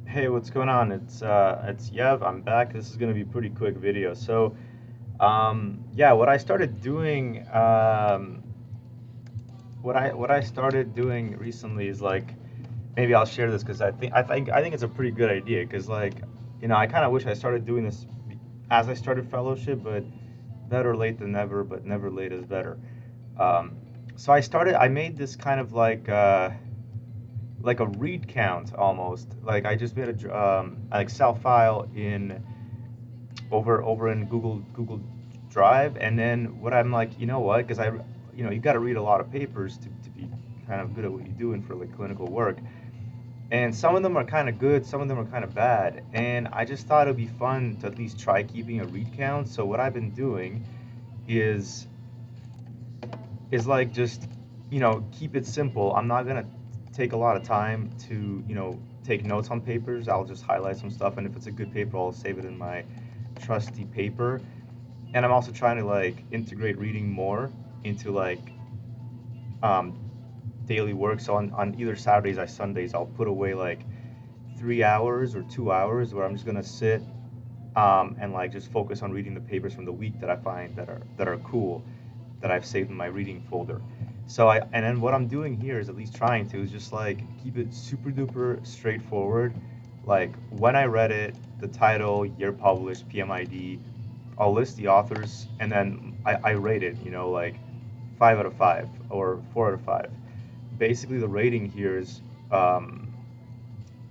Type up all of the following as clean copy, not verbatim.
Hey, what's going on? It's Yev. I'm back. This is gonna be a pretty quick video. Yeah, what I started doing, what I started doing recently is like, maybe I'll share this because I think it's a pretty good idea. Because I kind of wish I started doing this as I started fellowship, but better late than never. But never late is better. Um, so I made this kind of like a read count almost. Like I just made an Excel file in over in Google Drive, and then what I'm like, you know what? Because you got to read a lot of papers to be kind of good at what you're doing for like clinical work, and some of them are kind of good, some of them are kind of bad, and I just thought it'd be fun to at least try keeping a read count. So what I've been doing is like just keep it simple. I'm not gonna take a lot of time to take notes on papers. I'll just highlight some stuff, and if it's a good paper, I'll save it in my trusty paper. And I'm also trying to like integrate reading more into um, daily work. So on either Saturdays or Sundays, I'll put away like 3 hours or 2 hours where I'm just gonna sit and like just focus on reading the papers from the week that I find that are cool, that I've saved in my reading folder. And then what I'm doing here is at least trying to is just like keep it super duper straightforward. Like when I read it, the title, year published, PMID, I'll list the authors, and then I rate it, like 5 out of 5 or 4 out of 5. Basically, the rating here is going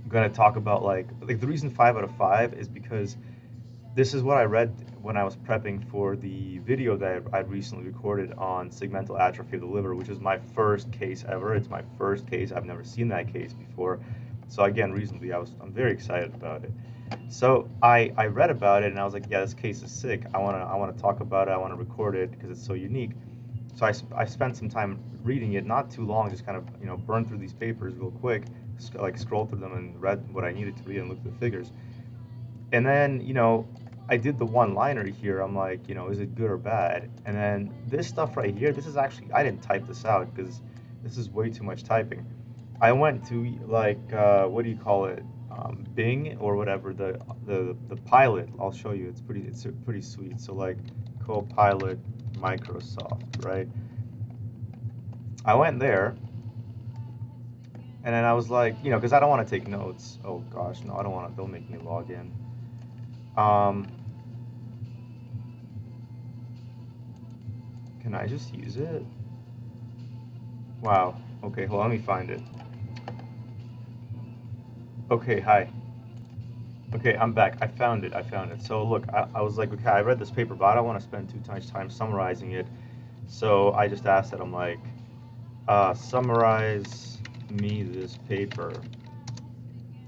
to talk about like the reason 5 out of 5 is because this is what I read when I was prepping for the video that I recently recorded on segmental atrophy of the liver, which is my first case ever. It's my first case. I've never seen that case before. So again, reasonably, I'm very excited about it. So I read about it and I was like, yeah, this case is sick. I wanna talk about it. I wanna record it because it's so unique. So I spent some time reading it, not too long, just kind of burn through these papers real quick, like scroll through them and read what I needed to read and look at the figures. And then I did the one-liner here. I'm like, is it good or bad? And then this stuff right here, this is actually I didn't type this out because this is way too much typing. I went to what do you call it? Bing or whatever the pilot. I'll show you. It's pretty sweet. So like Copilot Microsoft, right? I went there and then I was like, because I don't want to take notes. Oh gosh, no, I don't want to. Don't make me log in. Um, can I just use it? Wow. Okay, hold on, let me find it. Okay, hi. Okay, I'm back. I found it. I found it. So look, I was like, okay, I read this paper, but I don't want to spend too much time summarizing it. So I just asked it. I'm like, summarize me this paper,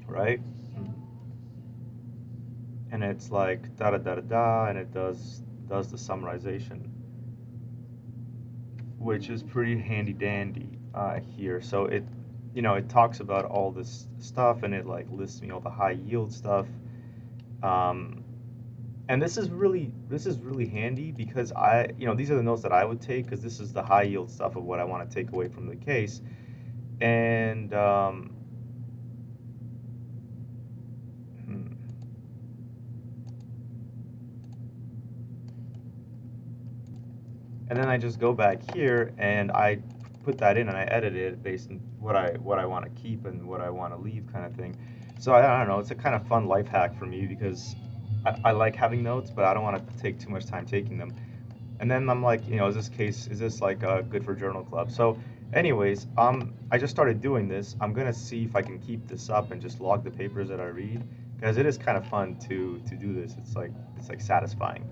right? And it's like da da da da da, and it does the summarization, which is pretty handy dandy here. So it talks about all this stuff, and it like lists me all the high yield stuff. Um, and this is really handy because these are the notes that I would take because this is the high yield stuff of what I want to take away from the case. And hmm, and then I just go back here and I put that in and I edit it based on what I want to keep and what I want to leave, kind of thing. So I don't know, it's a kind of fun life hack for me because I like having notes, but I don't want to take too much time taking them. And then I'm like, is this like good for journal club? So, anyways, I just started doing this. I'm gonna see if I can keep this up and just log the papers that I read, because it is kind of fun to do this. It's like satisfying.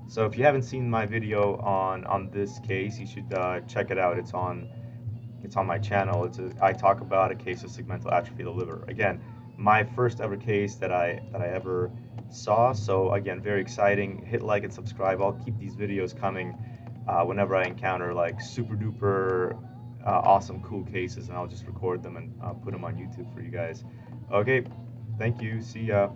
So if you haven't seen my video on this case, you should check it out. It's on my channel. I talk about a case of segmental atrophy of the liver. Again, my first ever case that I ever saw. So again, very exciting. Hit like and subscribe. I'll keep these videos coming whenever I encounter like super duper awesome cool cases, and I'll just record them and put them on YouTube for you guys. Okay, thank you. See ya.